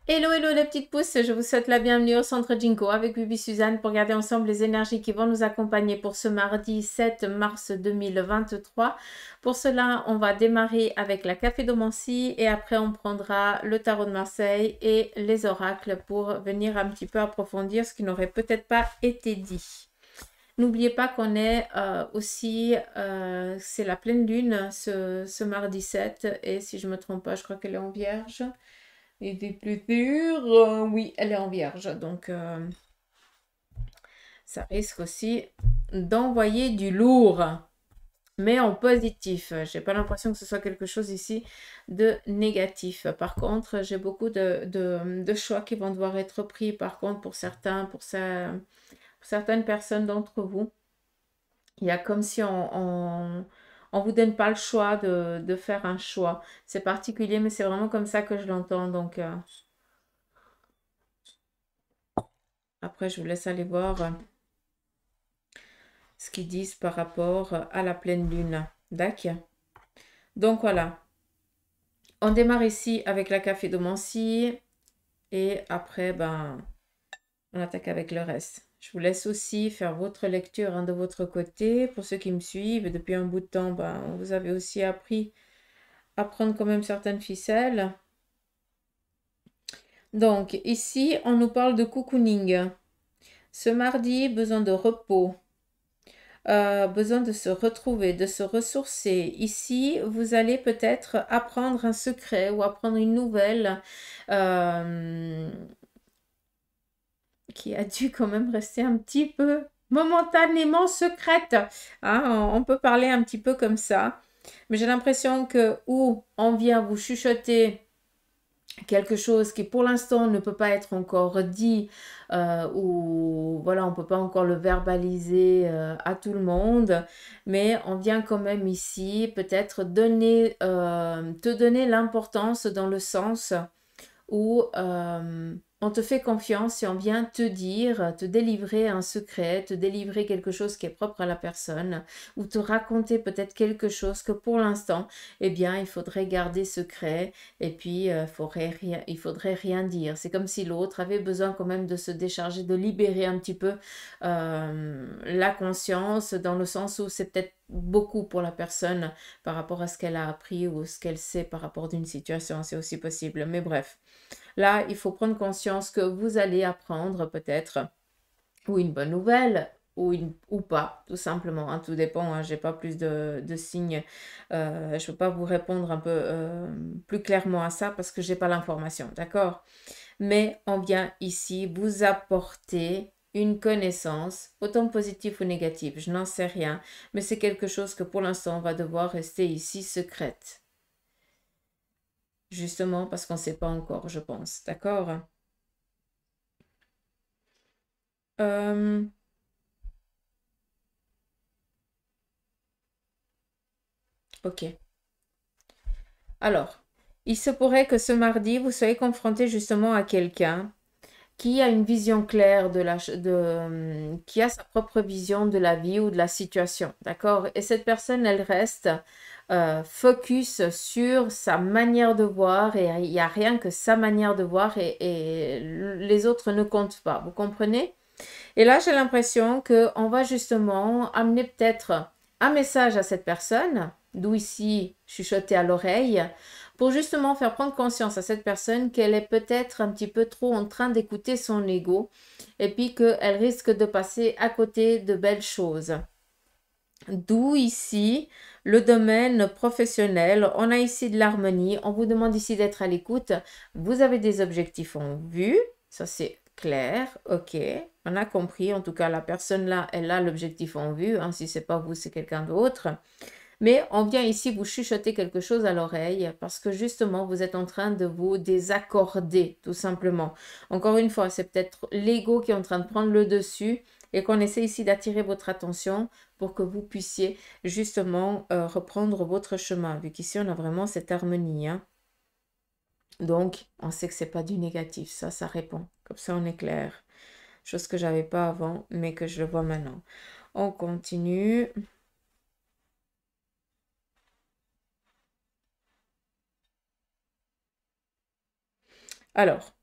Hello, hello les petites pousses, je vous souhaite la bienvenue au Centre Jinko avec Bibi Suzanne pour regarder ensemble les énergies qui vont nous accompagner pour ce mardi 7 mars 2023. Pour cela, on va démarrer avec la Cafédomancie et après on prendra le tarot de Marseille et les oracles pour venir un petit peu approfondir ce qui n'aurait peut-être pas été dit. N'oubliez pas qu'on est aussi, c'est la pleine lune ce mardi 7 et si je ne me trompe pas, je crois qu'elle est en vierge. Et des plus sûrs, oui, elle est en vierge. Donc, ça risque aussi d'envoyer du lourd, mais en positif. J'ai pas l'impression que ce soit quelque chose ici de négatif. Par contre, j'ai beaucoup de choix qui vont devoir être pris. Par contre, pour certains, pour certaines personnes d'entre vous, il y a comme si on vous donne pas le choix de faire un choix. C'est particulier, mais c'est vraiment comme ça que je l'entends. Donc, après, je vous laisse aller voir ce qu'ils disent par rapport à la pleine lune. D'accord. Donc voilà. On démarre ici avec la Cafédomancie et après, ben, on attaque avec le reste. Je vous laisse aussi faire votre lecture de votre côté. Pour ceux qui me suivent depuis un bout de temps, ben, vous avez aussi appris à prendre quand même certaines ficelles. Donc ici, on nous parle de cocooning. Ce mardi, besoin de repos. Besoin de se retrouver, de se ressourcer. Ici, vous allez peut-être apprendre un secret ou apprendre une nouvelle qui a dû quand même rester un petit peu momentanément secrète. Hein, on peut parler un petit peu comme ça. Mais j'ai l'impression que ou on vient vous chuchoter quelque chose qui pour l'instant ne peut pas être encore dit ou voilà on peut pas encore le verbaliser à tout le monde mais on vient quand même ici peut-être donner te donner l'importance dans le sens où on te fait confiance et on vient te dire, te délivrer un secret, te délivrer quelque chose qui est propre à la personne, ou te raconter peut-être quelque chose que pour l'instant, eh bien, il faudrait garder secret, et puis il faudrait rien dire. C'est comme si l'autre avait besoin quand même de se décharger, de libérer un petit peu la conscience, dans le sens où c'est peut-être beaucoup pour la personne par rapport à ce qu'elle a appris ou ce qu'elle sait par rapport d'une situation, c'est aussi possible. Mais bref. Là, il faut prendre conscience que vous allez apprendre peut-être ou une bonne nouvelle ou pas, tout simplement. Hein, tout dépend, hein, je n'ai pas plus de signes. Je ne peux pas vous répondre un peu plus clairement à ça parce que je n'ai pas l'information, d'accord? Mais on vient ici vous apporter une connaissance, autant positive ou négative, je n'en sais rien, mais c'est quelque chose que pour l'instant, on va devoir rester ici secrète. Justement parce qu'on ne sait pas encore, je pense, d'accord? Euh, ok. Alors, il se pourrait que ce mardi, vous soyez confronté justement à quelqu'un qui a une vision claire qui a sa propre vision de la vie ou de la situation, d'accord? Et cette personne, elle reste focus sur sa manière de voir et il n'y a rien que sa manière de voir et les autres ne comptent pas, vous comprenez? Et là, j'ai l'impression qu'on va justement amener peut-être un message à cette personne, d'où ici chuchoter à l'oreille, pour justement faire prendre conscience à cette personne qu'elle est peut-être un petit peu trop en train d'écouter son ego et puis qu'elle risque de passer à côté de belles choses. D'où ici le domaine professionnel. On a ici de l'harmonie. On vous demande ici d'être à l'écoute. Vous avez des objectifs en vue. Ça, c'est clair. OK. On a compris. En tout cas, la personne là, elle a l'objectif en vue. Hein. Si ce n'est pas vous, c'est quelqu'un d'autre. Mais on vient ici vous chuchoter quelque chose à l'oreille parce que justement, vous êtes en train de vous désaccorder, tout simplement. Encore une fois, c'est peut-être l'ego qui est en train de prendre le dessus et qu'on essaie ici d'attirer votre attention pour que vous puissiez justement reprendre votre chemin, vu qu'ici, on a vraiment cette harmonie. Hein. Donc, on sait que c'est pas du négatif, ça répond. Comme ça, on est clair. Chose que j'avais pas avant, mais que je le vois maintenant. On continue. Alors,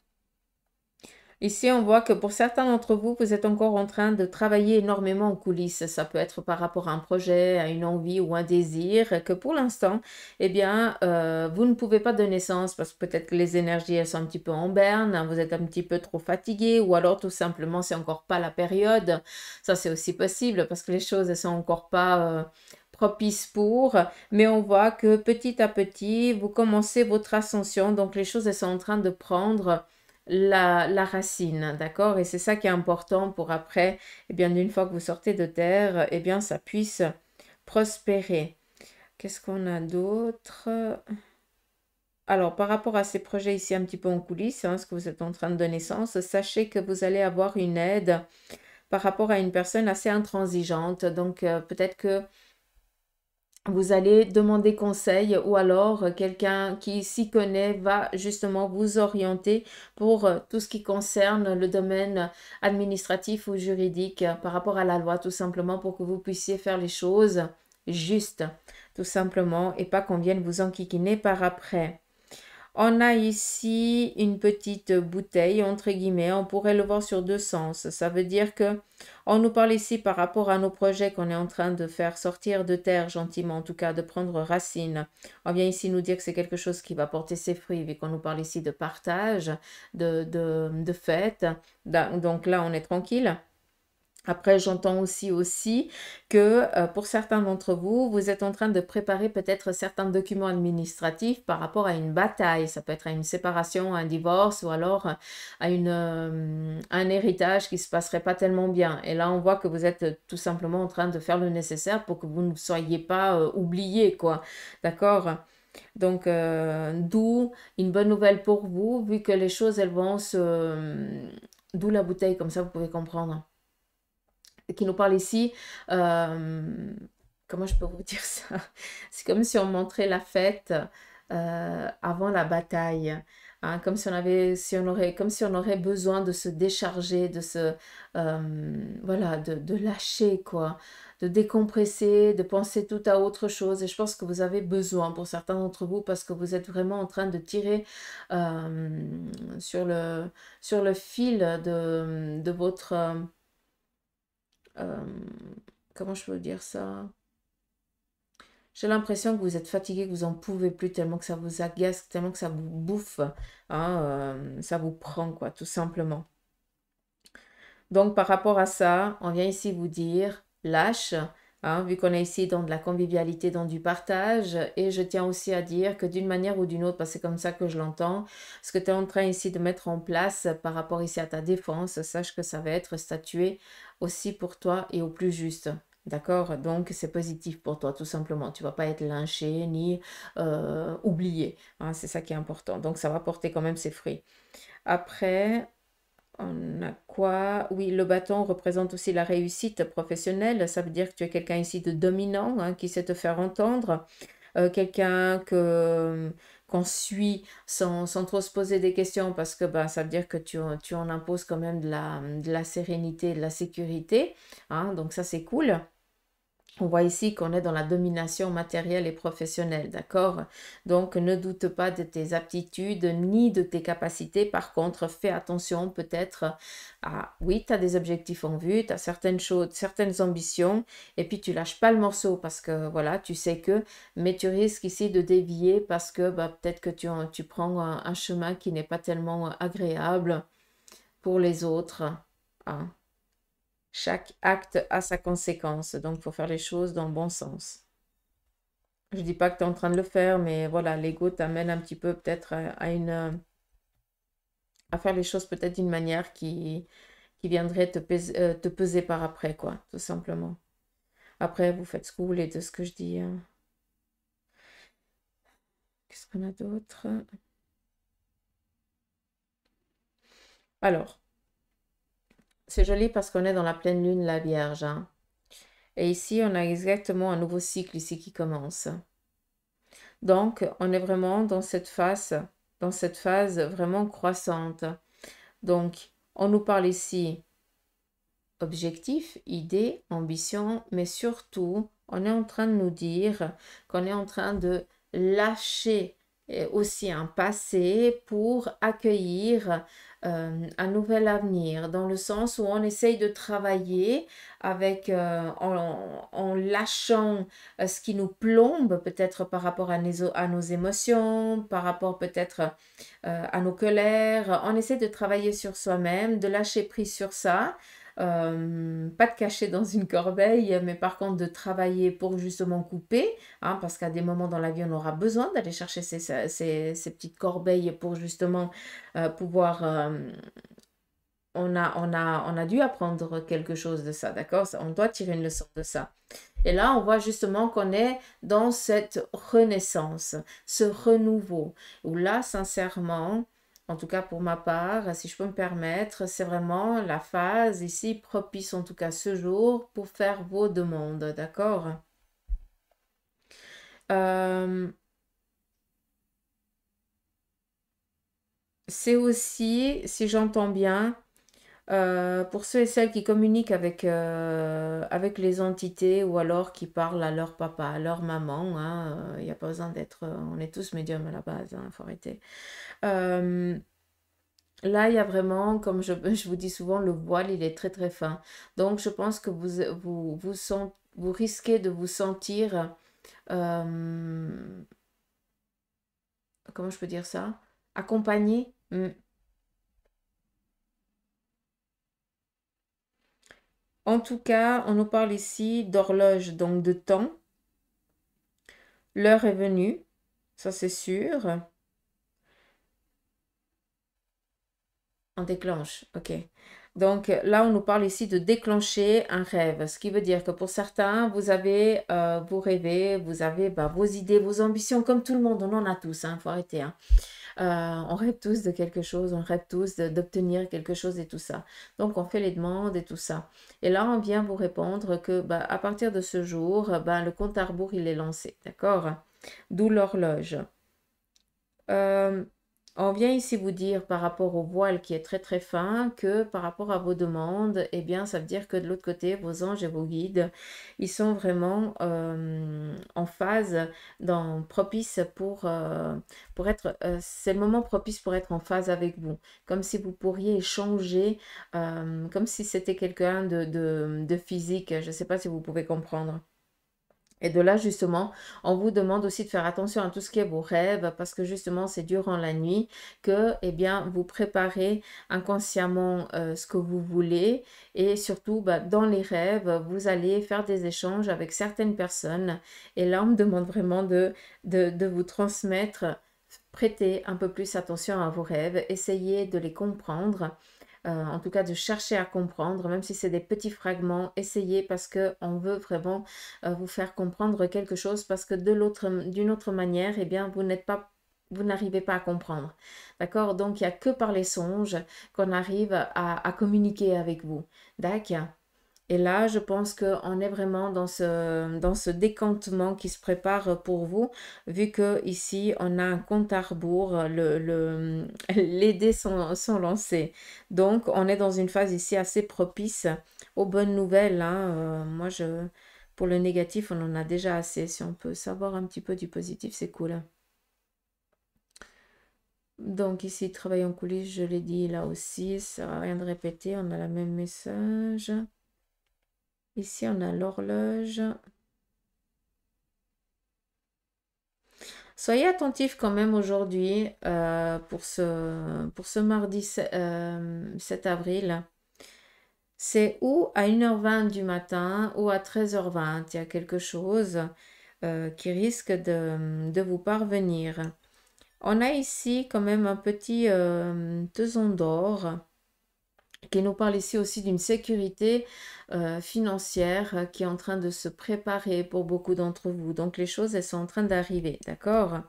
Ici, on voit que pour certains d'entre vous, vous êtes encore en train de travailler énormément en coulisses. Ça peut être par rapport à un projet, à une envie ou un désir que pour l'instant, eh bien, vous ne pouvez pas donner sens parce que peut-être que les énergies, elles sont un petit peu en berne, hein, vous êtes un petit peu trop fatigué ou alors tout simplement, c'est encore pas la période. Ça, c'est aussi possible parce que les choses, elles sont encore pas propices pour, mais on voit que petit à petit, vous commencez votre ascension. Donc, les choses, elles sont en train de prendre la racine, d'accord? Et c'est ça qui est important pour après, eh bien, une fois que vous sortez de terre, eh bien, ça puisse prospérer. Qu'est-ce qu'on a d'autre? Alors, par rapport à ces projets ici un petit peu en coulisses, hein, ce que vous êtes en train de donner sens, sachez que vous allez avoir une aide par rapport à une personne assez intransigeante. Donc, peut-être que vous allez demander conseil ou alors quelqu'un qui s'y connaît va justement vous orienter pour tout ce qui concerne le domaine administratif ou juridique par rapport à la loi, tout simplement pour que vous puissiez faire les choses justes, tout simplement, et pas qu'on vienne vous enquiquiner par après. On a ici une petite bouteille, entre guillemets, on pourrait le voir sur deux sens. Ça veut dire que on nous parle ici par rapport à nos projets qu'on est en train de faire sortir de terre gentiment, en tout cas de prendre racine. On vient ici nous dire que c'est quelque chose qui va porter ses fruits, vu qu'on nous parle ici de partage, de fête. Donc là, on est tranquille. Après, j'entends aussi que pour certains d'entre vous, vous êtes en train de préparer peut-être certains documents administratifs par rapport à une bataille. Ça peut être à une séparation, un divorce ou alors à un héritage qui ne se passerait pas tellement bien. Et là, on voit que vous êtes tout simplement en train de faire le nécessaire pour que vous ne soyez pas oubliés, quoi. D'accord? Donc, d'où une bonne nouvelle pour vous, vu que les choses, elles vont se... D'où la bouteille, comme ça, vous pouvez comprendre qui nous parle ici. Comment je peux vous dire ça? C'est comme si on montrait la fête avant la bataille. Hein, comme si on avait, si on aurait, comme si on aurait besoin de se décharger, de se, voilà, de lâcher quoi, de décompresser, de penser tout à autre chose. Et je pense que vous avez besoin pour certains d'entre vous parce que vous êtes vraiment en train de tirer sur sur le fil de votre euh, comment je peux dire ça? J'ai l'impression que vous êtes fatigué, que vous en pouvez plus, tellement que ça vous agace, tellement que ça vous bouffe, hein, ça vous prend, quoi, tout simplement. Donc, par rapport à ça, on vient ici vous dire, lâche, hein, vu qu'on est ici dans de la convivialité, dans du partage. Et je tiens aussi à dire que d'une manière ou d'une autre, parce que c'est comme ça que je l'entends, ce que tu es en train ici de mettre en place par rapport ici à ta défense, sache que ça va être statué aussi pour toi et au plus juste. D'accord? Donc, c'est positif pour toi, tout simplement. Tu vas pas être lynché ni oublié. Hein, c'est ça qui est important. Donc, ça va porter quand même ses fruits. Après, on a quoi? Oui, le bâton représente aussi la réussite professionnelle. Ça veut dire que tu es quelqu'un ici de dominant, hein, qui sait te faire entendre. Quelqu'un qu'on suit sans trop se poser des questions parce que bah, ça veut dire que tu en imposes quand même de la sérénité, de la sécurité. Hein, donc ça, c'est cool. On voit ici qu'on est dans la domination matérielle et professionnelle, d'accord? Donc, ne doute pas de tes aptitudes ni de tes capacités. Par contre, fais attention peut-être à, oui, tu as des objectifs en vue, tu as certaines choses, certaines ambitions, et puis tu lâches pas le morceau parce que, voilà, tu sais que, mais tu risques ici de dévier parce que bah, peut-être que tu prends un chemin qui n'est pas tellement agréable pour les autres. Hein. Chaque acte a sa conséquence, donc il faut faire les choses dans le bon sens. Je dis pas que tu es en train de le faire, mais voilà, l'ego t'amène un petit peu peut-être à faire les choses peut-être d'une manière qui viendrait te peser par après, quoi, tout simplement. Après, vous faites ce que vous voulez de ce que je dis. Hein. Qu'est-ce qu'on a d'autre? Alors, c'est joli parce qu'on est dans la pleine lune, la Vierge. Hein. Et ici, on a exactement un nouveau cycle ici qui commence. Donc, on est vraiment dans cette phase vraiment croissante. Donc, on nous parle ici objectif, idée, ambition, mais surtout, on est en train de nous dire qu'on est en train de lâcher aussi un passé pour accueillir un nouvel avenir, dans le sens où on essaye de travailler avec, en lâchant ce qui nous plombe, peut-être par rapport à nos émotions, par rapport peut-être à nos colères. On essaie de travailler sur soi-même, de lâcher prise sur ça. Pas de cacher dans une corbeille, mais par contre de travailler pour justement couper, hein, parce qu'à des moments dans la vie, on aura besoin d'aller chercher ces petites corbeilles pour justement pouvoir... on a dû apprendre quelque chose de ça, d'accord? On doit tirer une leçon de ça. Et là, on voit justement qu'on est dans cette renaissance, ce renouveau, où là, sincèrement, en tout cas pour ma part, si je peux me permettre, c'est vraiment la phase ici propice, en tout cas ce jour, pour faire vos demandes, d'accord? Euh, c'est aussi, si j'entends bien, pour ceux et celles qui communiquent avec les entités ou alors qui parlent à leur papa, à leur maman, hein, il n'y a pas besoin d'être... on est tous médiums à la base, il faut arrêter. Euh, Là, il y a vraiment, comme je vous dis souvent, le voile, il est très très fin. Donc, je pense que vous risquez de vous sentir, euh, comment je peux dire ça? Accompagné. En tout cas, on nous parle ici d'horloge, donc de temps. L'heure est venue, ça c'est sûr. On déclenche, ok. Donc là, on nous parle ici de déclencher un rêve, ce qui veut dire que pour certains, vous rêvez, vous avez bah, vos idées, vos ambitions, comme tout le monde, on en a tous, hein, faut arrêter, hein. On rêve tous de quelque chose, on rêve tous d'obtenir quelque chose et tout ça. Donc on fait les demandes et tout ça. Et là, on vient vous répondre que bah, à partir de ce jour, bah, le compte à rebours, il est lancé, d'accord? D'où l'horloge. Euh, on vient ici vous dire par rapport au voile qui est très très fin que par rapport à vos demandes, eh bien ça veut dire que de l'autre côté, vos anges et vos guides, ils sont vraiment en phase, propice pour être, c'est le moment propice pour être en phase avec vous, comme si vous pourriez échanger, comme si c'était quelqu'un de physique, je ne sais pas si vous pouvez comprendre. Et de là, justement, on vous demande aussi de faire attention à tout ce qui est vos rêves, parce que justement, c'est durant la nuit que, eh bien, vous préparez inconsciemment ce que vous voulez. Et surtout, bah, dans les rêves, vous allez faire des échanges avec certaines personnes. Et là, on me demande vraiment de vous transmettre, prêter un peu plus attention à vos rêves, essayez de les comprendre, en tout cas de chercher à comprendre, même si c'est des petits fragments, essayez parce qu'on veut vraiment vous faire comprendre quelque chose parce que d'une autre manière, eh bien, vous n'arrivez pas à comprendre. D'accord? Donc, il n'y a que par les songes qu'on arrive à communiquer avec vous. D'accord? Et là, je pense qu'on est vraiment dans ce décantement qui se prépare pour vous, vu que ici, on a un compte à rebours, les dés sont lancés. Donc, on est dans une phase ici assez propice aux bonnes nouvelles, hein. Pour le négatif, on en a déjà assez. Si on peut savoir un petit peu du positif, c'est cool. Donc ici, travail en coulisses, je l'ai dit là aussi, ça sert à rien de répéter, on a le même message. Ici, on a l'horloge. Soyez attentifs quand même aujourd'hui pour ce mardi 7 avril. C'est ou à 1h20 du matin ou à 13h20. Il y a quelque chose qui risque de vous parvenir. On a ici quand même un petit tison d'or qui nous parle ici aussi d'une sécurité financière qui est en train de se préparer pour beaucoup d'entre vous. Donc les choses, elles sont en train d'arriver, d'accord?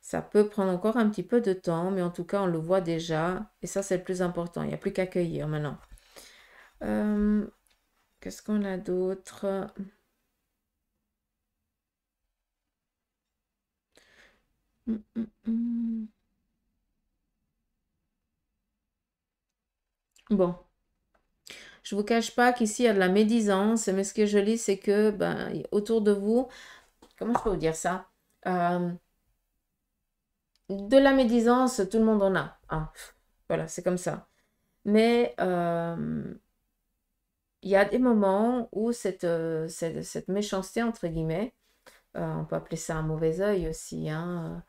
Ça peut prendre encore un petit peu de temps, mais en tout cas, on le voit déjà. Et ça, c'est le plus important. Il n'y a plus qu'à cueillir maintenant. Euh, Qu'est-ce qu'on a d'autre? Hum, hum, hum. Bon, je vous cache pas qu'ici, il y a de la médisance, mais ce que je lis, c'est que ben, autour de vous, comment je peux vous dire ça? Euh, De la médisance, tout le monde en a. Hein. Voilà, c'est comme ça. Mais il y a des moments où cette méchanceté, entre guillemets, on peut appeler ça un mauvais œil aussi, hein,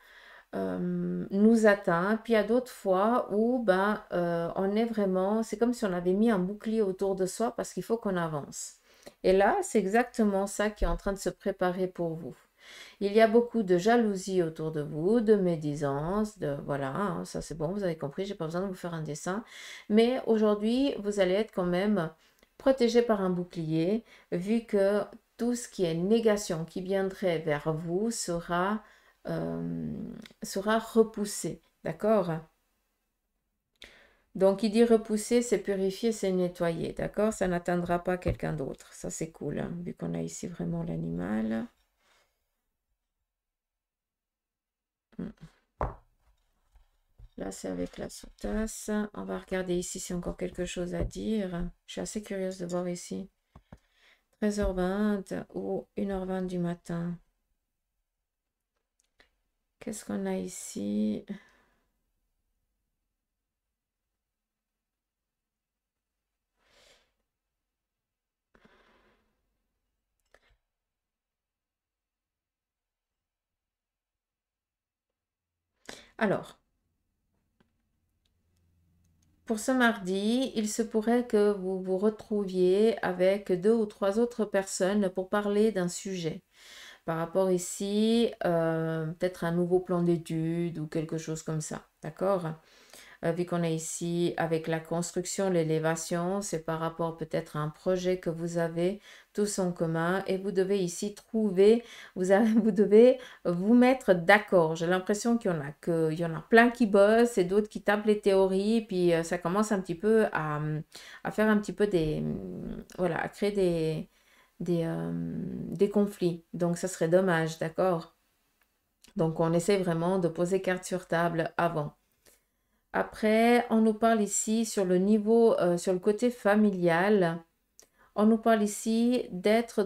nous atteint. Puis il y a d'autres fois où ben, on est vraiment, c'est comme si on avait mis un bouclier autour de soi parce qu'il faut qu'on avance. Et là, c'est exactement ça qui est en train de se préparer pour vous. Il y a beaucoup de jalousie autour de vous, de médisance, de voilà, hein, ça c'est bon, vous avez compris, j'ai pas besoin de vous faire un dessin. Mais aujourd'hui, vous allez être quand même protégé par un bouclier, vu que tout ce qui est négation qui viendrait vers vous euh, sera repoussé. D'accord? Donc, il dit repousser, c'est purifier, c'est nettoyer. D'accord? Ça n'atteindra pas quelqu'un d'autre. Ça, c'est cool, hein, vu qu'on a ici vraiment l'animal. Hmm. Là, c'est avec la soutasse. On va regarder ici s'il y a encore quelque chose à dire. Je suis assez curieuse de voir ici. 13h20 ou 1h20 du matin. Qu'est-ce qu'on a ici? Alors, pour ce mardi, il se pourrait que vous vous retrouviez avec 2 ou 3 autres personnes pour parler d'un sujet. Par rapport ici, peut-être un nouveau plan d'études ou quelque chose comme ça. D'accord? Vu qu'on est ici avec la construction, l'élévation, c'est par rapport peut-être à un projet que vous avez tous en commun et vous devez ici trouver, vous devez vous mettre d'accord. J'ai l'impression qu'il y en a plein qui bossent et d'autres qui tapent les théories, puis ça commence un petit peu à faire un petit peu voilà, à créer des conflits. Donc ça serait dommage, d'accord? Donc on essaie vraiment de poser carte sur table avant. Après, on nous parle ici sur le niveau, sur le côté familial. On nous parle ici d'être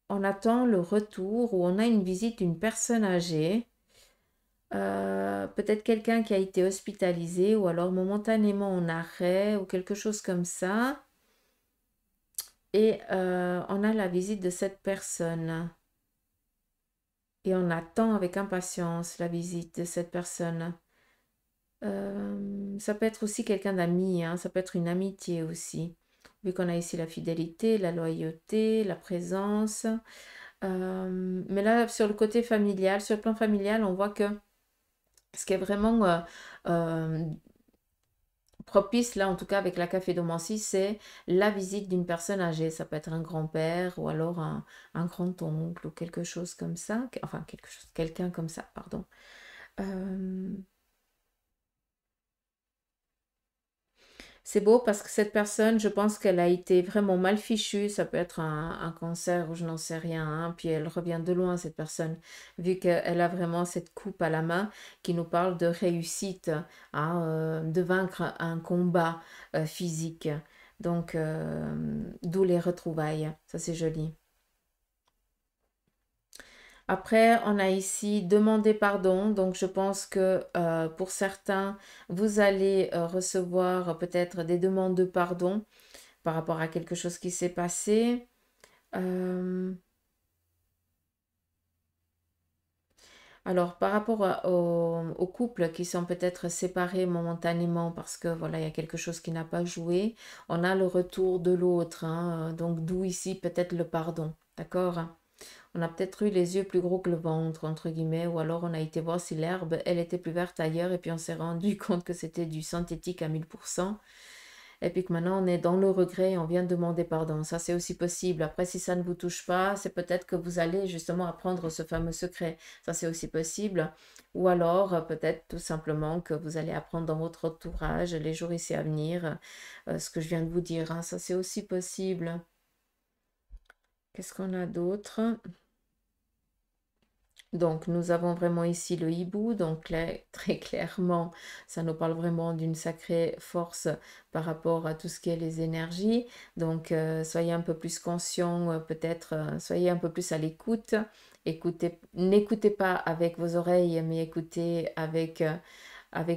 on attend le retour ou on a une visite d'une personne âgée. Peut-être quelqu'un qui a été hospitalisé ou alors momentanément en arrêt ou quelque chose comme ça. Et on a la visite de cette personne. Et on attend avec impatience la visite de cette personne. Ça peut être aussi quelqu'un d'ami, hein, ça peut être une amitié aussi. Vu qu'on a ici la fidélité, la loyauté, la présence. Mais là, sur le côté familial, sur le plan familial, on voit que ce qui est vraiment euh, propice, là, en tout cas avec la cafédomancie, c'est la visite d'une personne âgée. Ça peut être un grand-père ou alors un grand-oncle ou quelque chose comme ça. Enfin, quelqu'un comme ça, pardon. Euh, C'est beau parce que cette personne, je pense qu'elle a été vraiment mal fichue. Ça peut être un cancer ou je n'en sais rien, hein. Puis elle revient de loin, cette personne, vu qu'elle a vraiment cette coupe à la main qui nous parle de réussite, hein, de vaincre un combat physique. Donc, d'où les retrouvailles. Ça, c'est joli. Après, on a ici demander pardon. Donc, je pense que pour certains, vous allez recevoir peut-être des demandes de pardon par rapport à quelque chose qui s'est passé. Euh, alors, par rapport aux couples qui sont peut-être séparés momentanément parce que voilà, il y a quelque chose qui n'a pas joué, on a le retour de l'autre, hein, donc, d'où ici peut-être le pardon. D'accord? On a peut-être eu les yeux plus gros que le ventre, entre guillemets, ou alors on a été voir si l'herbe, elle était plus verte ailleurs, et puis on s'est rendu compte que c'était du synthétique à 1000%, et puis que maintenant on est dans le regret et on vient demander pardon. Ça, c'est aussi possible. Après, si ça ne vous touche pas, c'est peut-être que vous allez justement apprendre ce fameux secret. Ça, c'est aussi possible. Ou alors, peut-être tout simplement que vous allez apprendre dans votre entourage les jours ici à venir, ce que je viens de vous dire, hein. Ça, c'est aussi possible. Qu'est-ce qu'on a d'autre? Donc, nous avons vraiment ici le hibou. Donc, là, très clairement, ça nous parle vraiment d'une sacrée force par rapport à tout ce qui est les énergies. Donc, soyez un peu plus conscient, peut-être, soyez un peu plus à l'écoute. N'écoutez pas avec vos oreilles, mais écoutez avec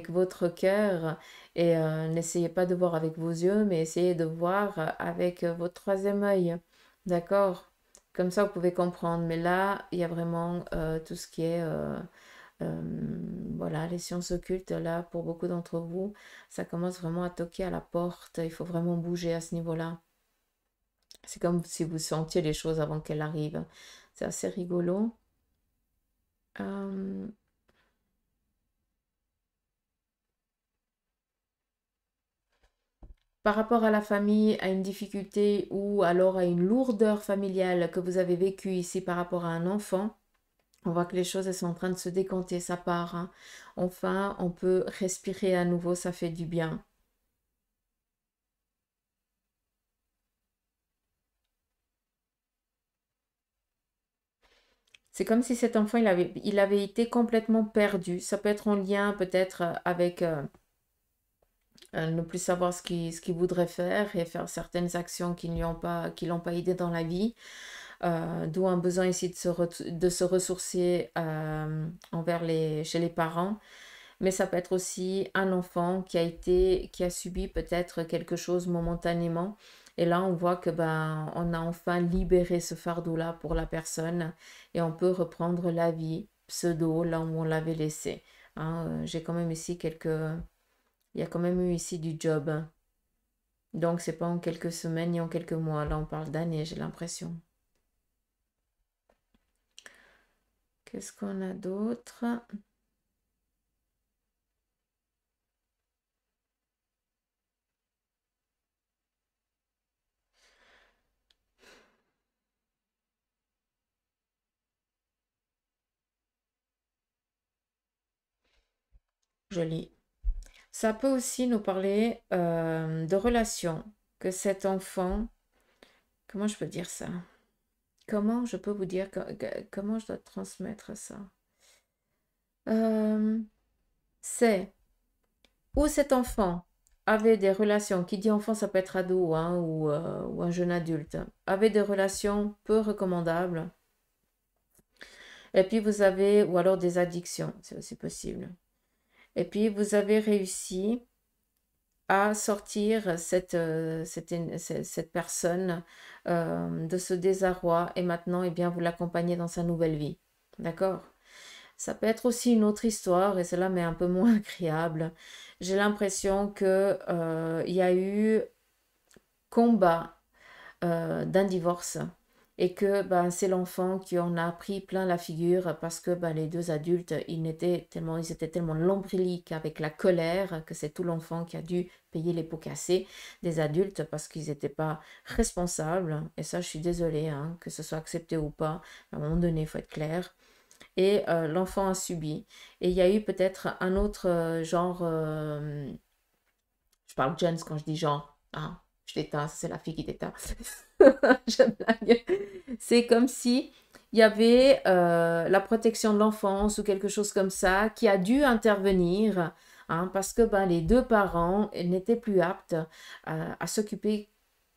votre cœur et n'essayez pas de voir avec vos yeux, mais essayez de voir avec votre troisième œil. D'accord? Comme ça, vous pouvez comprendre. Mais là, il y a vraiment tout ce qui est, euh, voilà, les sciences occultes. Là, pour beaucoup d'entre vous, ça commence vraiment à toquer à la porte. Il faut vraiment bouger à ce niveau-là. C'est comme si vous sentiez les choses avant qu'elles arrivent. C'est assez rigolo. Euh, Par rapport à la famille, à une difficulté ou alors à une lourdeur familiale que vous avez vécue ici par rapport à un enfant, on voit que les choses elles sont en train de se décanter, ça part, hein. Enfin, on peut respirer à nouveau, ça fait du bien. C'est comme si cet enfant, il avait été complètement perdu. Ça peut être en lien peut-être avec ne plus savoir ce qu'il voudrait faire et faire certaines actions qui l'ont pas aidé dans la vie. D'où un besoin ici de se ressourcer chez les parents. Mais ça peut être aussi un enfant qui a subi peut-être quelque chose momentanément. Et là, on voit que ben, on a enfin libéré ce fardeau-là pour la personne et on peut reprendre la vie pseudo là où on l'avait laissé. Hein. J'ai quand même ici il y a quand même eu ici du job. Hein. Donc, c'est pas en quelques semaines ni en quelques mois. Là, on parle d'années, j'ai l'impression. Qu'est-ce qu'on a d'autre? Joli. Ça peut aussi nous parler de relations, que cet enfant, comment je peux dire ça? Comment je peux vous dire, comment je dois transmettre ça? Euh, c'est où cet enfant avait des relations, qui dit enfant, ça peut être ado hein, ou un jeune adulte, avait des relations peu recommandables, et puis vous avez, ou alors des addictions, c'est aussi possible. Et puis vous avez réussi à sortir cette personne de ce désarroi et maintenant, eh bien, vous l'accompagnez dans sa nouvelle vie. D'accord? Ça peut être aussi une autre histoire et cela m'est un peu moins agréable. J'ai l'impression que il y a eu combat d'un divorce et que ben, c'est l'enfant qui en a pris plein la figure parce que ben, les deux adultes, ils étaient tellement lombriliques avec la colère que c'est tout l'enfant qui a dû payer les pots cassés des adultes parce qu'ils n'étaient pas responsables. Et ça, je suis désolée, hein, que ce soit accepté ou pas. À un moment donné, il faut être clair. Et l'enfant a subi. Et il y a eu peut-être un autre genre, je parle Jens quand je dis genre, hein, je t'éteins, c'est la fille qui t'éteint. Je blague. C'est comme si il y avait la protection de l'enfance ou quelque chose comme ça qui a dû intervenir hein, parce que ben, les deux parents n'étaient plus aptes à s'occuper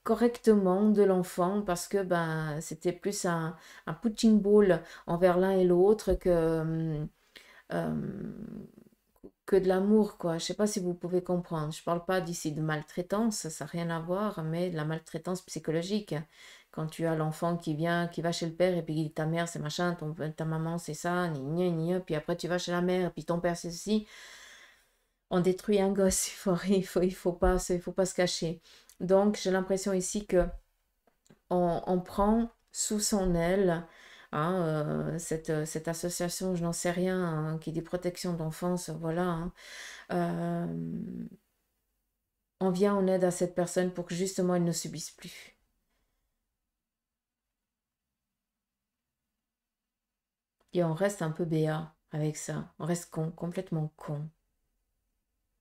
correctement de l'enfant parce que ben, c'était plus un punching ball envers l'un et l'autre que de l'amour, quoi. Je sais pas si vous pouvez comprendre. Je parle pas d'ici de maltraitance, ça n'a rien à voir, mais de la maltraitance psychologique. Quand tu as l'enfant qui vient, qui va chez le père, et puis ta mère c'est machin, ta maman c'est ça, ni ni ni, puis après tu vas chez la mère, et puis ton père c'est ceci, on détruit un gosse, il faut pas se cacher. Donc j'ai l'impression ici que on prend sous son aile hein, cette association, je n'en sais rien, hein, qui dit protection d'enfance, voilà, hein. Euh, on vient en aide à cette personne pour que justement elle ne subisse plus. Et on reste un peu béat avec ça. On reste con, complètement con.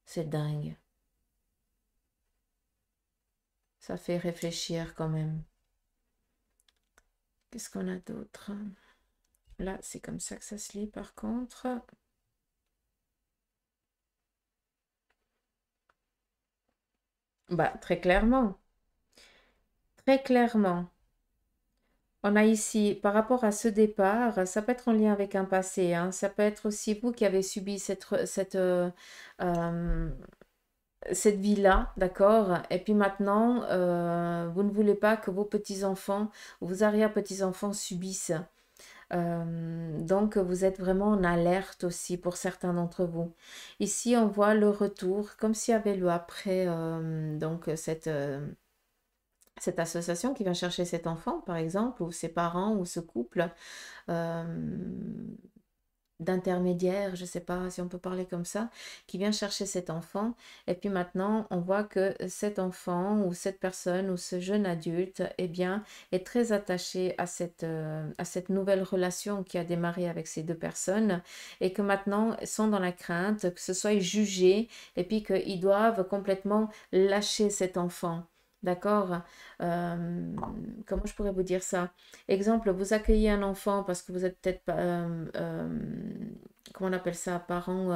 C'est dingue. Ça fait réfléchir quand même. Qu'est-ce qu'on a d'autre? Là, c'est comme ça que ça se lit par contre. Bah, très clairement. Très clairement. On a ici, par rapport à ce départ, ça peut être en lien avec un passé, hein, ça peut être aussi vous qui avez subi euh, cette vie-là, d'accord? Et puis maintenant, vous ne voulez pas que vos petits-enfants, vos arrière-petits-enfants subissent. Donc, vous êtes vraiment en alerte aussi pour certains d'entre vous. Ici, on voit le retour, comme s'il y avait le après, donc cette association qui vient chercher cet enfant, par exemple, ou ses parents, ou ce couple. euh, d'intermédiaire, je ne sais pas si on peut parler comme ça, qui vient chercher cet enfant. Et puis maintenant, on voit que cet enfant ou cette personne ou ce jeune adulte, eh bien, est très attaché à cette nouvelle relation qui a démarré avec ces deux personnes et que maintenant sont dans la crainte que ce soit jugé et puis qu'ils doivent complètement lâcher cet enfant. D'accord? Comment je pourrais vous dire ça? Exemple, vous accueillez un enfant parce que vous êtes peut-être pas, comment on appelle ça, parents.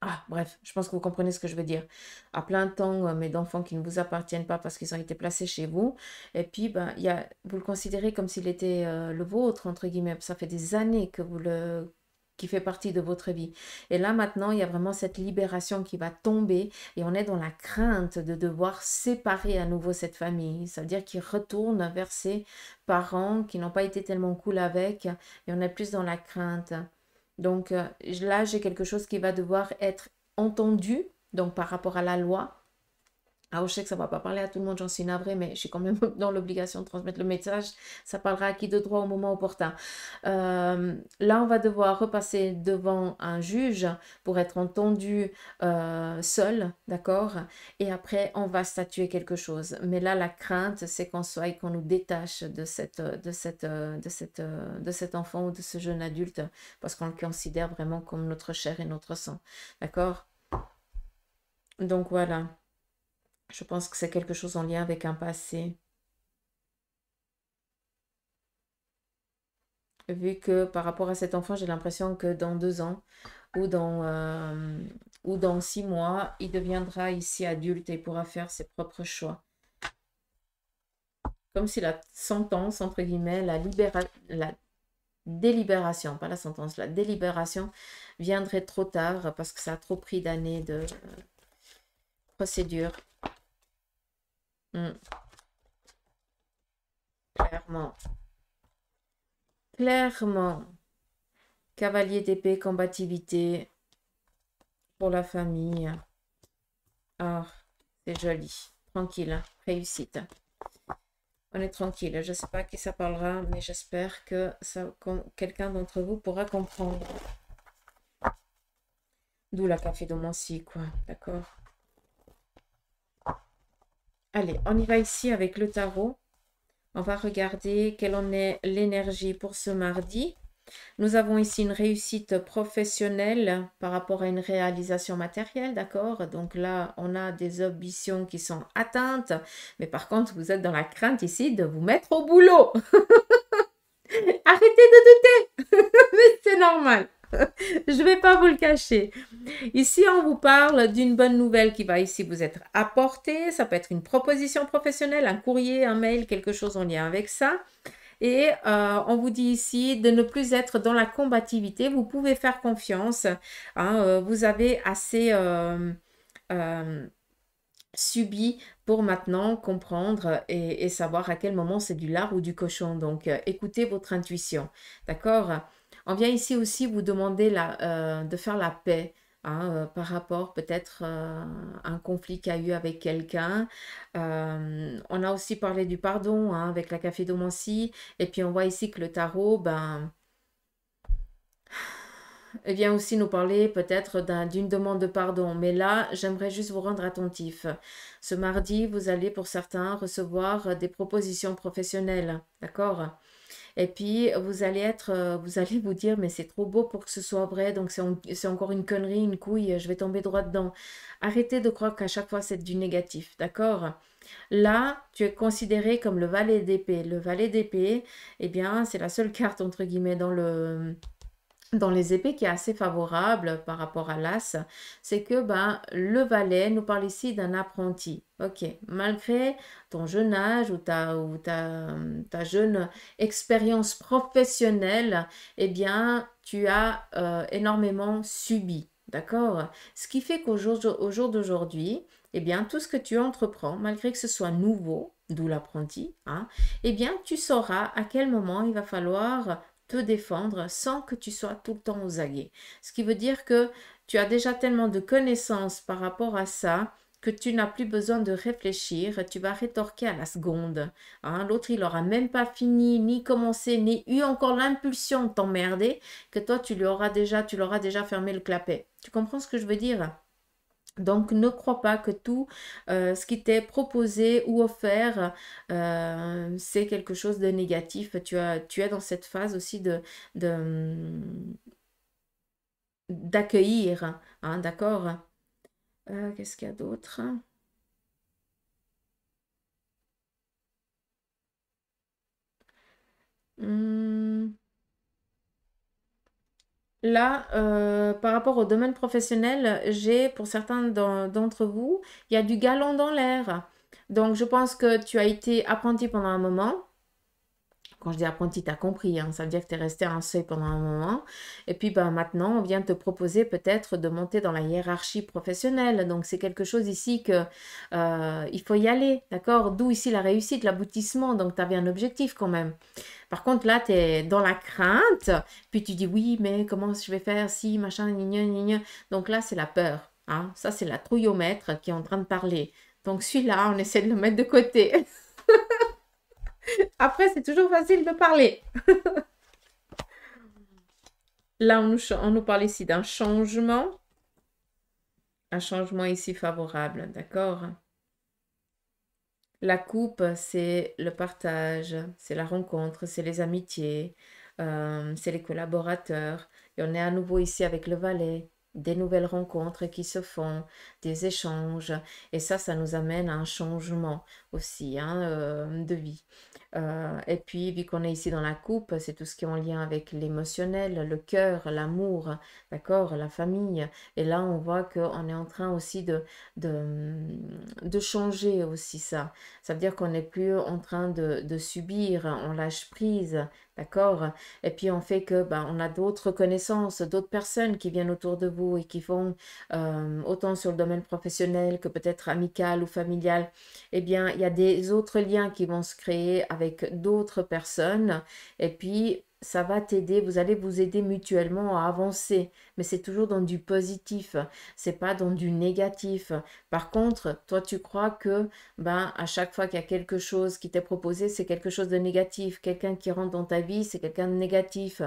Ah, bref, je pense que vous comprenez ce que je veux dire. À plein temps, mais d'enfants qui ne vous appartiennent pas parce qu'ils ont été placés chez vous. Et puis, ben, vous le considérez comme s'il était le vôtre, entre guillemets. Ça fait des années que qui fait partie de votre vie. Et là, maintenant, il y a vraiment cette libération qui va tomber et on est dans la crainte de devoir séparer à nouveau cette famille. Ça veut dire qu'il retourne vers ses parents qui n'ont pas été tellement cool avec et on est plus dans la crainte. Donc là, j'ai quelque chose qui va devoir être entendu, donc par rapport à la loi. Alors, je sais que ça ne va pas parler à tout le monde, j'en suis navrée, mais je suis quand même dans l'obligation de transmettre le message. Ça parlera à qui de droit au moment opportun. Là, on va devoir repasser devant un juge pour être entendu seul, d'accord? Et après, on va statuer quelque chose. Mais là, la crainte, c'est qu'on soit et qu'on nous détache de cet enfant ou de ce jeune adulte, parce qu'on le considère vraiment comme notre chair et notre sang, d'accord? Donc voilà. Je pense que c'est quelque chose en lien avec un passé. Vu que par rapport à cet enfant, j'ai l'impression que dans 2 ans ou dans 6 mois, il deviendra ici adulte et pourra faire ses propres choix. Comme si la sentence, entre guillemets, la délibération, pas la sentence, la délibération viendrait trop tard parce que ça a trop pris d'années de procédure. Clairement. Clairement. Cavalier d'épée, combativité pour la famille. Ah, c'est joli. Tranquille, hein. Réussite. On est tranquille. Je ne sais pas à qui ça parlera, mais j'espère que quelqu'un d'entre vous pourra comprendre. D'où la cafédomancie, quoi. D'accord? Allez, on y va ici avec le tarot. On va regarder quelle en est l'énergie pour ce mardi. Nous avons ici une réussite professionnelle par rapport à une réalisation matérielle, d'accord? Donc là, on a des ambitions qui sont atteintes, mais par contre, vous êtes dans la crainte ici de vous mettre au boulot. Arrêtez de douter, mais c'est normal. Je ne vais pas vous le cacher. Ici, on vous parle d'une bonne nouvelle qui va ici vous être apportée. Ça peut être une proposition professionnelle, un courrier, un mail, quelque chose en lien avec ça. Et on vous dit ici de ne plus être dans la combativité. Vous pouvez faire confiance. Hein, vous avez assez euh, subi pour maintenant comprendre et savoir à quel moment c'est du lard ou du cochon. Donc, écoutez votre intuition. D'accord? On vient ici aussi vous demander de faire la paix. Hein, par rapport peut-être à un conflit qu'il y a eu avec quelqu'un. On a aussi parlé du pardon hein, avec la cafédomancie. Et puis on voit ici que le tarot, ben, vient aussi nous parler peut-être d'une demande de pardon. Mais là, j'aimerais juste vous rendre attentif. Ce mardi, vous allez pour certains recevoir des propositions professionnelles. D'accord? Et puis, vous allez vous dire, mais c'est trop beau pour que ce soit vrai, donc c'est encore une connerie, une couille, je vais tomber droit dedans. Arrêtez de croire qu'à chaque fois c'est du négatif, d'accord? Là, tu es considéré comme le valet d'épée. Le valet d'épée, eh bien, c'est la seule carte, entre guillemets, dans les épées qui est assez favorable par rapport à l'as, c'est que ben, le valet nous parle ici d'un apprenti. Ok, malgré ton jeune âge ta jeune expérience professionnelle, eh bien, tu as énormément subi. D'accord? Ce qui fait au jour d'aujourd'hui, eh bien, tout ce que tu entreprends, malgré que ce soit nouveau, d'où l'apprenti, hein, eh bien, tu sauras à quel moment il va falloir te défendre sans que tu sois tout le temps aux aguets. Ce qui veut dire que tu as déjà tellement de connaissances par rapport à ça que tu n'as plus besoin de réfléchir, tu vas rétorquer à la seconde. Hein. L'autre, il n'aura même pas fini, ni commencé, ni eu encore l'impulsion de t'emmerder, que toi, tu l'auras déjà fermé le clapet. Tu comprends ce que je veux dire? Donc, ne crois pas que tout ce qui t'est proposé ou offert, c'est quelque chose de négatif. Tu es dans cette phase aussi d'accueillir, hein, d'accord? Qu'est-ce qu'il y a d'autre? Hmm. Là, par rapport au domaine professionnel, j'ai pour certains d'entre vous, il y a du galon dans l'air. Donc, je pense que tu as été apprenti pendant un moment. Quand je dis apprenti, tu as compris, hein, ça veut dire que tu es resté à un seuil pendant un moment. Et puis ben, maintenant, on vient te proposer peut-être de monter dans la hiérarchie professionnelle. Donc c'est quelque chose ici que il faut y aller, d'accord? D'où ici la réussite, l'aboutissement. Donc tu avais un objectif quand même. Par contre, là, tu es dans la crainte. Puis tu dis oui, mais comment je vais faire si, machin, gna, gna, gna. Donc là, c'est la peur. Hein? Ça, c'est la trouillomètre qui est en train de parler. Donc celui-là, on essaie de le mettre de côté. Après, c'est toujours facile de parler. Là, on nous parle ici d'un changement. Un changement ici favorable, d'accord? La coupe, c'est le partage, c'est la rencontre, c'est les amitiés, c'est les collaborateurs. Et on est à nouveau ici avec le valet, des nouvelles rencontres qui se font, des échanges. Et ça nous amène à un changement aussi hein, de vie. Et puis, vu qu'on est ici dans la coupe, c'est tout ce qui est en lien avec l'émotionnel, le cœur, l'amour, d'accord, la famille. Et là, on voit qu'on est en train aussi de changer aussi ça. Ça veut dire qu'on n'est plus en train de subir, on lâche prise, d'accord? Et puis on fait que ben, on a d'autres connaissances, d'autres personnes qui viennent autour de vous et qui font autant sur le domaine professionnel que peut-être amical ou familial. Eh bien, il y a des autres liens qui vont se créer avec d'autres personnes. Et puis, ça va t'aider, vous allez vous aider mutuellement à avancer. Mais c'est toujours dans du positif, c'est pas dans du négatif. Par contre, toi, tu crois que ben, à chaque fois qu'il y a quelque chose qui t'est proposé, c'est quelque chose de négatif. Quelqu'un qui rentre dans ta vie, c'est quelqu'un de négatif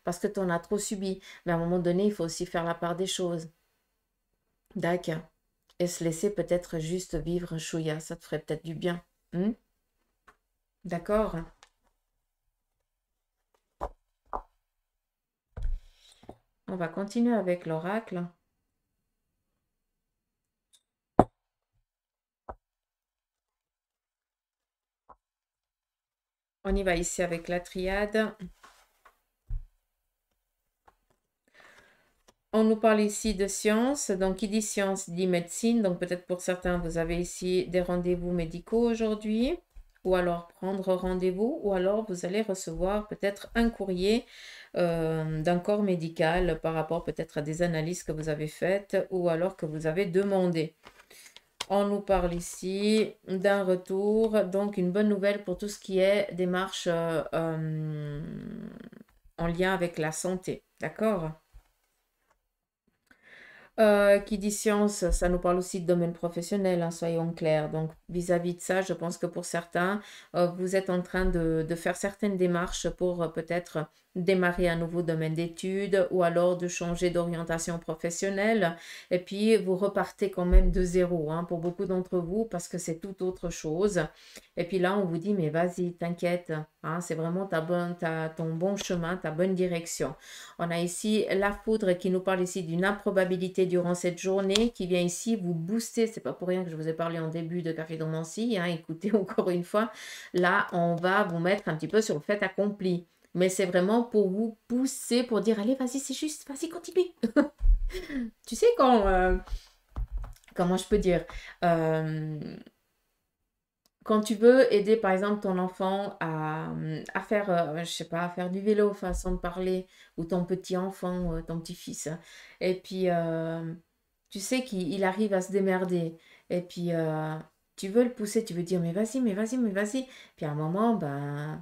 parce que tu en as trop subi. Mais à un moment donné, il faut aussi faire la part des choses. D'accord. Et se laisser peut-être juste vivre un chouïa, ça te ferait peut-être du bien. Hmm. D'accord? On va continuer avec l'oracle. On y va ici avec la triade. On nous parle ici de science, donc qui dit science dit médecine, donc peut-être pour certains vous avez ici des rendez-vous médicaux aujourd'hui, ou alors prendre rendez-vous, ou alors vous allez recevoir peut-être un courrier d'un corps médical par rapport peut-être à des analyses que vous avez faites ou alors que vous avez demandé. On nous parle ici d'un retour, donc une bonne nouvelle pour tout ce qui est démarche en lien avec la santé, d'accord? Qui dit science, ça nous parle aussi de domaine professionnel, hein, soyons clairs. Donc, vis-à-vis de ça, je pense que pour certains, vous êtes en train de faire certaines démarches pour peut-être démarrer un nouveau domaine d'études ou alors de changer d'orientation professionnelle. Et puis, vous repartez quand même de zéro hein, pour beaucoup d'entre vous parce que c'est tout autre chose. Et puis là, on vous dit, mais vas-y, t'inquiète, hein, c'est vraiment ton bon chemin, ta bonne direction. On a ici la foudre qui nous parle ici d'une improbabilité durant cette journée qui vient ici vous booster. C'est pas pour rien que je vous ai parlé en début de cartomancie. Hein, écoutez encore une fois. Là, on va vous mettre un petit peu sur le fait accompli. Mais c'est vraiment pour vous pousser, pour dire, allez, vas-y, c'est juste, vas-y, continue. Tu sais, comment je peux dire, euh, quand tu veux aider, par exemple, ton enfant à faire, je sais pas, à faire du vélo, façon de parler, ou ton petit enfant, ton petit-fils, hein, et puis tu sais qu'il arrive à se démerder, et puis tu veux le pousser, tu veux dire, mais vas-y, mais vas-y, mais vas-y. Puis à un moment, ben,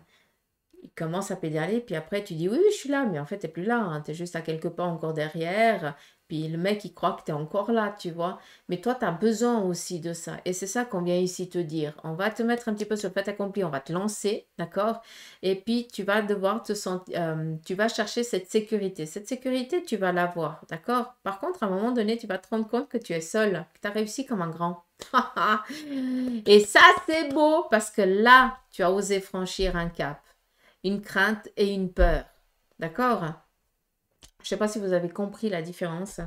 il commence à pédaler, puis après tu dis oui, oui, je suis là, mais en fait, t'es plus là, hein, t'es juste à quelques pas encore derrière, puis le mec, il croit que t'es encore là, tu vois. Mais toi, t'as besoin aussi de ça, et c'est ça qu'on vient ici te dire. On va te mettre un petit peu sur le fait accompli, on va te lancer, d'accord? Et puis, tu vas devoir te sentir, tu vas chercher cette sécurité. Cette sécurité, tu vas l'avoir, d'accord? Par contre, à un moment donné, tu vas te rendre compte que tu es seul, que tu as réussi comme un grand. Et ça, c'est beau, parce que là, tu as osé franchir un cap, une crainte et une peur. D'accord? Je ne sais pas si vous avez compris la différence.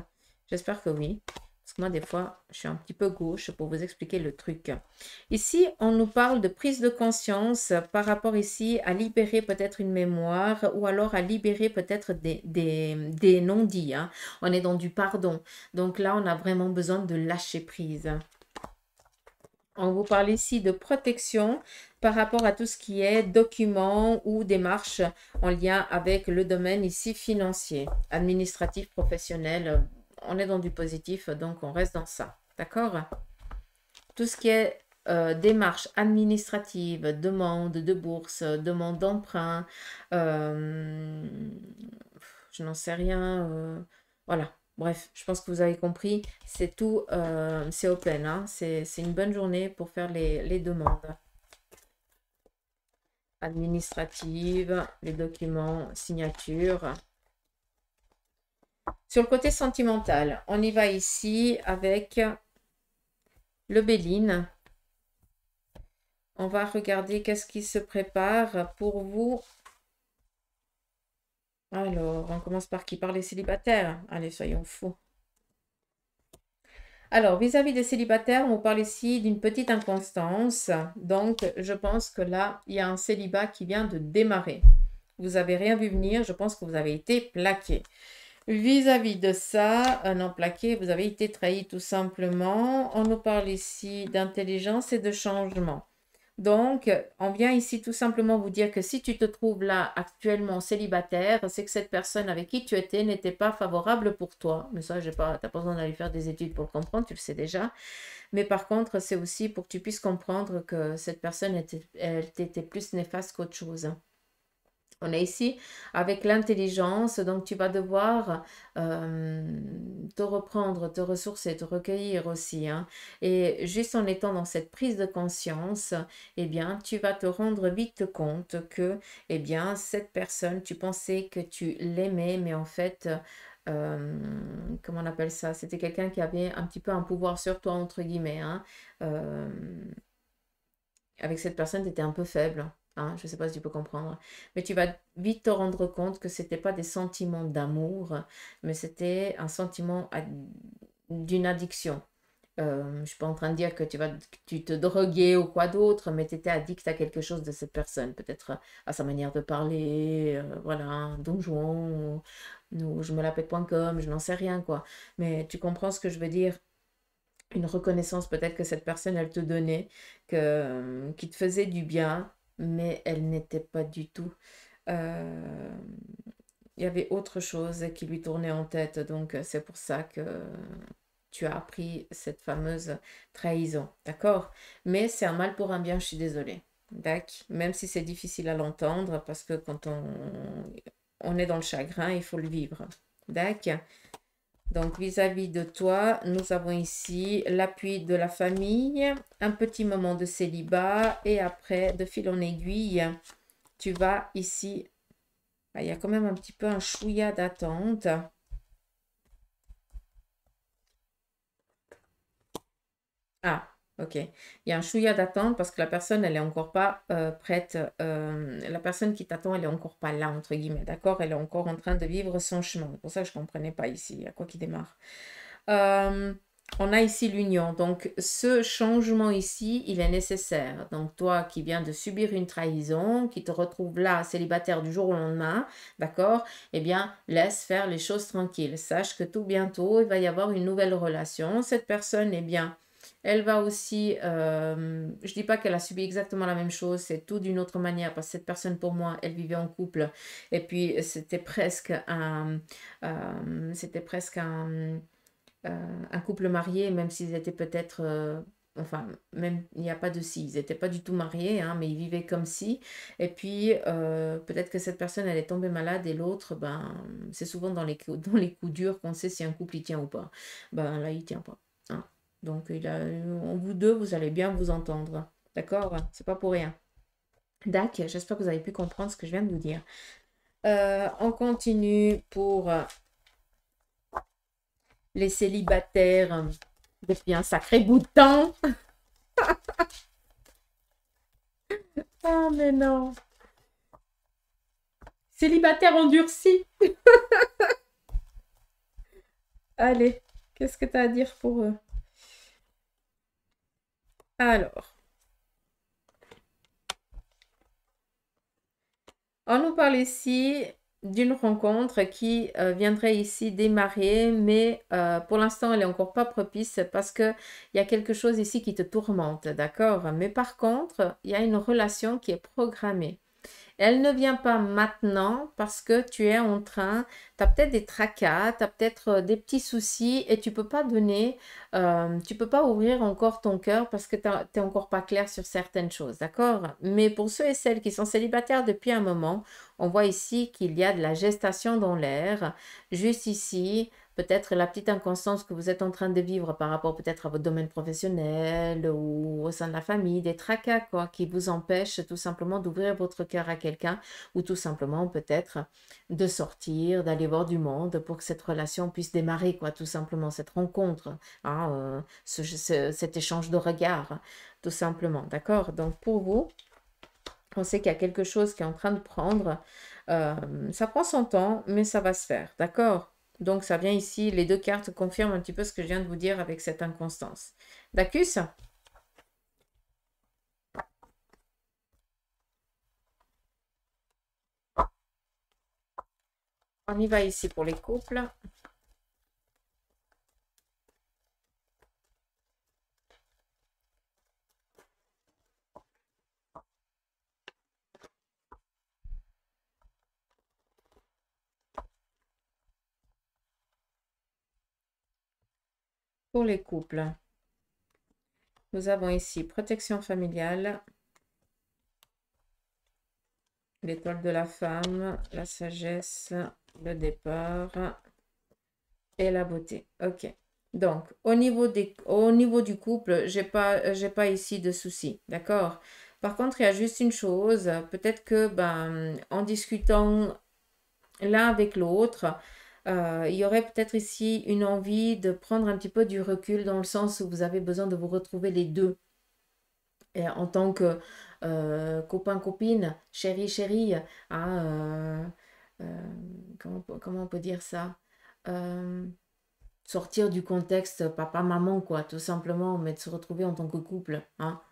J'espère que oui. Parce que moi, des fois, je suis un petit peu gauche pour vous expliquer le truc. Ici, on nous parle de prise de conscience par rapport ici à libérer peut-être une mémoire ou alors à libérer peut-être des non-dits, hein. On est dans du pardon. Donc là, on a vraiment besoin de lâcher prise. On vous parle ici de protection par rapport à tout ce qui est documents ou démarches en lien avec le domaine ici financier, administratif, professionnel. On est dans du positif, donc on reste dans ça. D'accord? Tout ce qui est démarches administratives, demande de bourse, demande d'emprunt, euh, je n'en sais rien. Voilà. Bref, je pense que vous avez compris. C'est tout, c'est open, hein. C'est une bonne journée pour faire les demandes administratives, les documents, signatures. Sur le côté sentimental, on y va ici avec le Béline. On va regarder qu'est-ce qui se prépare pour vous. Alors, on commence par qui? Par les célibataires. Allez, soyons fous. Alors, vis-à-vis des célibataires, on parle ici d'une petite inconstance. Donc, je pense que là, il y a un célibat qui vient de démarrer. Vous n'avez rien vu venir, je pense que vous avez été plaqué. Vis-à-vis de ça, non plaqué, vous avez été trahi tout simplement. On nous parle ici d'intelligence et de changement. Donc, on vient ici tout simplement vous dire que si tu te trouves là actuellement célibataire, c'est que cette personne avec qui tu étais n'était pas favorable pour toi. Mais ça, tu n'as pas besoin d'aller faire des études pour le comprendre, tu le sais déjà. Mais par contre, c'est aussi pour que tu puisses comprendre que cette personne elle t'était plus néfaste qu'autre chose. On est ici avec l'intelligence, donc tu vas devoir te reprendre, te ressourcer, te recueillir aussi, hein. Et juste en étant dans cette prise de conscience, eh bien, tu vas te rendre vite compte que, eh bien, cette personne, tu pensais que tu l'aimais, mais en fait, comment on appelle ça? C'était quelqu'un qui avait un petit peu un pouvoir sur toi, entre guillemets, hein. Euh, Avec cette personne, tu étais un peu faible. Hein, je ne sais pas si tu peux comprendre. Mais tu vas vite te rendre compte que ce n'était pas des sentiments d'amour, mais c'était un sentiment d'une addiction. Je ne suis pas en train de dire que que tu te droguais ou quoi d'autre, mais tu étais addict à quelque chose de cette personne. Peut-être à sa manière de parler, voilà, un Don Juan, ou je me la pète.com, je n'en sais rien, quoi. Mais tu comprends ce que je veux dire? Une reconnaissance peut-être que cette personne, elle te donnait, qui te faisait du bien, mais elle n'était pas du tout. euh, il y avait autre chose qui lui tournait en tête, donc c'est pour ça que tu as appris cette fameuse trahison, d'accord? Mais c'est un mal pour un bien, je suis désolée. D'accord? Même si c'est difficile à l'entendre, parce que quand on est dans le chagrin, il faut le vivre. D'accord? Donc, vis-à-vis de toi, nous avons ici l'appui de la famille, un petit moment de célibat et après, de fil en aiguille, tu vas ici, il y a quand même un petit peu un chouïa d'attente. Ah, ok. Il y a un chouïa d'attente parce que la personne, elle est encore pas prête. La personne qui t'attend, elle est encore pas là, entre guillemets, d'accord? Elle est encore en train de vivre son chemin. C'est pour ça que je ne comprenais pas ici. À quoi qui démarre? on a ici l'union. Donc, ce changement ici, il est nécessaire. Donc, toi qui viens de subir une trahison, qui te retrouve là, célibataire du jour au lendemain, d'accord? Eh bien, laisse faire les choses tranquilles. Sache que tout bientôt, il va y avoir une nouvelle relation. Cette personne, eh bien, elle va aussi, je dis pas qu'elle a subi exactement la même chose, c'est tout d'une autre manière, parce que cette personne, pour moi, elle vivait en couple, et puis c'était presque un couple marié, même s'ils étaient peut-être, enfin, même il n'y a pas de si, ils n'étaient pas du tout mariés, hein, mais ils vivaient comme si. Et puis, peut-être que cette personne, elle est tombée malade et l'autre, ben, c'est souvent dans les coups durs qu'on sait si un couple il tient ou pas. Ben là, il tient pas. Hein. Donc, vous deux, vous allez bien vous entendre. D'accord? C'est pas pour rien. Dac, j'espère que vous avez pu comprendre ce que je viens de vous dire. On continue pour les célibataires depuis un sacré bout de temps. Ah, mais non. Célibataire endurci. Allez, qu'est-ce que tu as à dire pour eux? Alors, on nous parle ici d'une rencontre qui viendrait ici démarrer, mais pour l'instant, elle n'est encore pas propice parce qu'il y a quelque chose ici qui te tourmente, d'accord? Mais par contre, il y a une relation qui est programmée. Elle ne vient pas maintenant parce que tu es en train, tu as peut-être des tracas, tu as peut-être des petits soucis et tu peux pas donner, tu peux pas ouvrir encore ton cœur parce que tu n'es encore pas clair sur certaines choses, d'accord? Mais pour ceux et celles qui sont célibataires depuis un moment, on voit ici qu'il y a de la gestation dans l'air. Juste ici, peut-être la petite inconstance que vous êtes en train de vivre par rapport peut-être à votre domaine professionnel ou au sein de la famille, des tracas quoi, qui vous empêchent tout simplement d'ouvrir votre cœur à quelqu'un ou tout simplement peut-être de sortir, d'aller voir du monde pour que cette relation puisse démarrer, quoi, tout simplement, cette rencontre, hein, cet échange de regards, tout simplement, d'accord? Donc pour vous, on sait qu'il y a quelque chose qui est en train de prendre. Ça prend son temps, mais ça va se faire, d'accord? Donc ça vient ici, les deux cartes confirment un petit peu ce que je viens de vous dire avec cette inconstance. Dacus? On y va ici pour les couples. Pour les couples, nous avons ici protection familiale, l'étoile de la femme, la sagesse, le départ et la beauté. Ok. Donc, au niveau du couple, j'ai pas ici de soucis, d'accord? Par contre, il y a juste une chose, peut-être que ben, en discutant l'un avec l'autre, il y aurait peut-être ici une envie de prendre un petit peu du recul dans le sens où vous avez besoin de vous retrouver les deux. Et en tant que copain-copine, chérie-chérie, hein, comment on peut dire ça? Euh, Sortir du contexte papa-maman, quoi, tout simplement, mais de se retrouver en tant que couple, hein.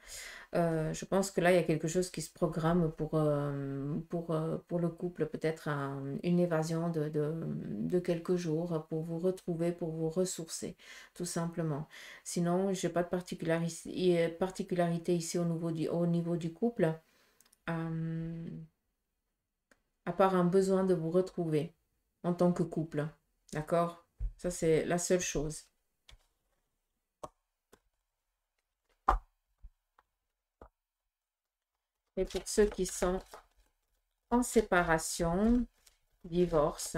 Je pense que là, il y a quelque chose qui se programme pour le couple, peut-être une évasion de quelques jours pour vous retrouver, pour vous ressourcer, tout simplement. Sinon, je n'ai pas de particularité ici au niveau du couple, euh, à part un besoin de vous retrouver en tant que couple. D'accord? Ça, c'est la seule chose. Et pour ceux qui sont en séparation, divorce,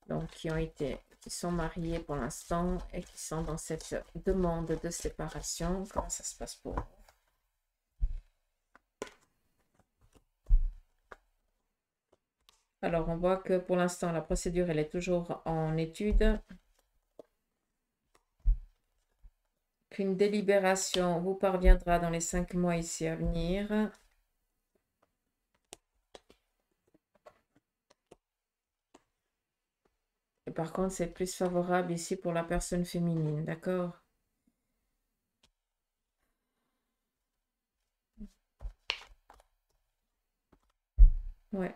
donc qui sont mariés pour l'instant et qui sont dans cette demande de séparation, comment ça se passe pour vous? Alors, on voit que pour l'instant, la procédure, elle est toujours en étude. Qu'une délibération vous parviendra dans les 5 mois ici à venir. Et par contre, c'est plus favorable ici pour la personne féminine, d'accord? Ouais.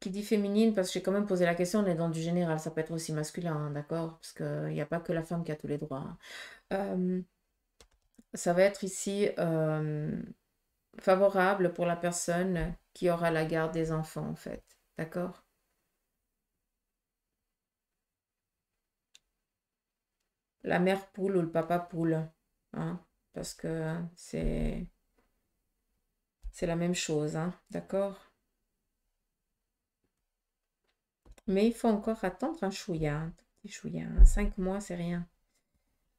Qui dit féminine, parce que j'ai quand même posé la question, on est dans du général, ça peut être aussi masculin, hein, d'accord? Parce qu'il n'y a pas que la femme qui a tous les droits, hein. Euh, Ça va être ici favorable pour la personne qui aura la garde des enfants, en fait, d'accord? La mère poule ou le papa poule, hein? Parce que c'est la même chose, hein, d'accord? Mais il faut encore attendre un tout petit chouïa, hein. 5 mois, c'est rien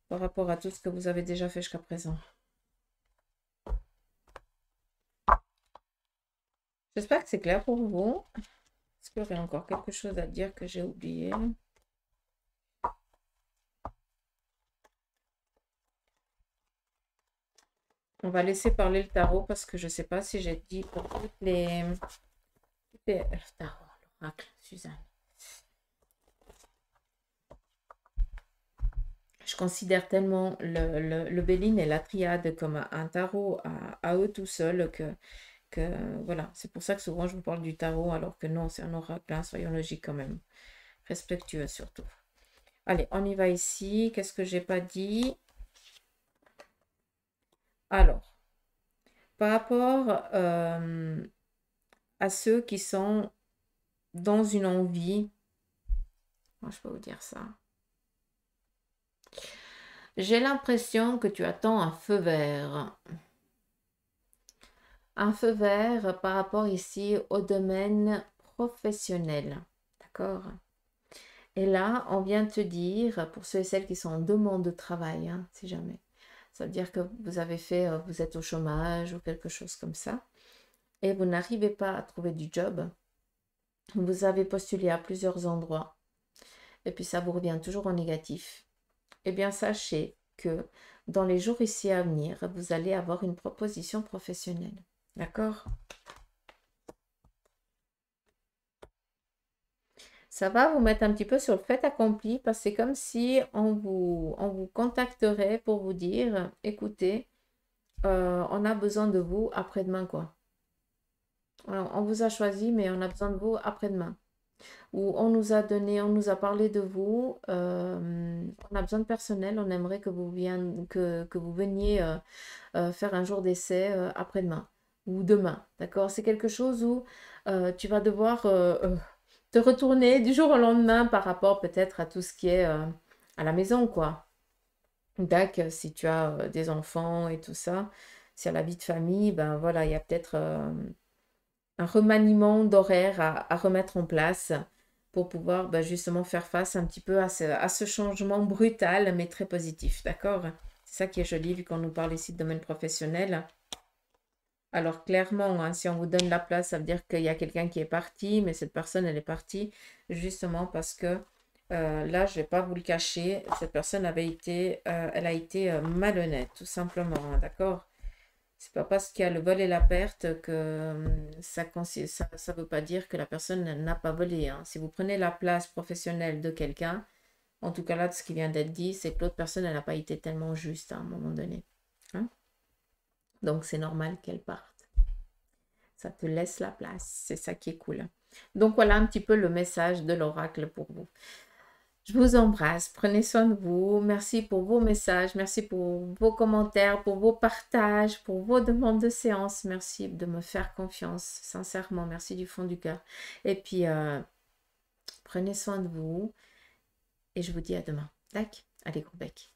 par rapport à tout ce que vous avez déjà fait jusqu'à présent. J'espère que c'est clair pour vous. Est-ce qu'il y aurait encore quelque chose à dire que j'ai oublié? On va laisser parler le tarot parce que je ne sais pas si j'ai dit pour le tarot, l'oracle, Suzanne. Je considère tellement le Béline et la triade comme un tarot à eux tout seuls que voilà, c'est pour ça que souvent je vous parle du tarot alors que non, c'est un oracle, hein, soyons logiques quand même, respectueux surtout. Allez, on y va ici. Qu'est-ce que j'ai pas dit? Alors, par rapport à ceux qui sont dans une envie, moi je peux vous dire ça. J'ai l'impression que tu attends un feu vert. Un feu vert par rapport ici au domaine professionnel. D'accord? Et là, on vient te dire, pour ceux et celles qui sont en demande de travail, hein, si jamais, ça veut dire que vous avez fait, vous êtes au chômage ou quelque chose comme ça, et vous n'arrivez pas à trouver du job. Vous avez postulé à plusieurs endroits, et puis ça vous revient toujours en négatif. Eh bien, sachez que dans les jours ici à venir, vous allez avoir une proposition professionnelle. D'accord? Ça va vous mettre un petit peu sur le fait accompli parce que c'est comme si on vous contacterait pour vous dire, écoutez, on a besoin de vous après-demain, quoi. On vous a choisi, mais on a besoin de vous après-demain. Ou on nous a donné, on nous a parlé de vous, on a besoin de personnel, on aimerait que vous veniez faire un jour d'essai après-demain ou demain, d'accord? C'est quelque chose où tu vas devoir te retourner du jour au lendemain par rapport peut-être à tout ce qui est à la maison, quoi. D'accord, si tu as des enfants et tout ça, si à la vie de famille, ben voilà, il y a peut-être un remaniement d'horaire à remettre en place pour pouvoir ben, justement faire face un petit peu à ce changement brutal mais très positif, d'accord? C'est ça qui est joli vu qu'on nous parle ici de domaine professionnel. Alors clairement, hein, si on vous donne la place, ça veut dire qu'il y a quelqu'un qui est parti, mais cette personne, elle est partie justement parce que là, je ne vais pas vous le cacher, cette personne elle a été malhonnête, tout simplement, hein, d'accord? C'est pas parce qu'il y a le vol et la perte que ça veut pas dire que la personne n'a pas volé, hein. Si vous prenez la place professionnelle de quelqu'un, en tout cas là, de ce qui vient d'être dit, c'est que l'autre personne, elle n'a pas été tellement juste à un moment donné, hein. Donc c'est normal qu'elle parte. Ça te laisse la place. C'est ça qui est cool. Donc voilà un petit peu le message de l'oracle pour vous. Je vous embrasse. Prenez soin de vous. Merci pour vos messages. Merci pour vos commentaires, pour vos partages, pour vos demandes de séance. Merci de me faire confiance. Sincèrement, merci du fond du cœur. Et puis, prenez soin de vous. Et je vous dis à demain. Tac. Allez, gros bec.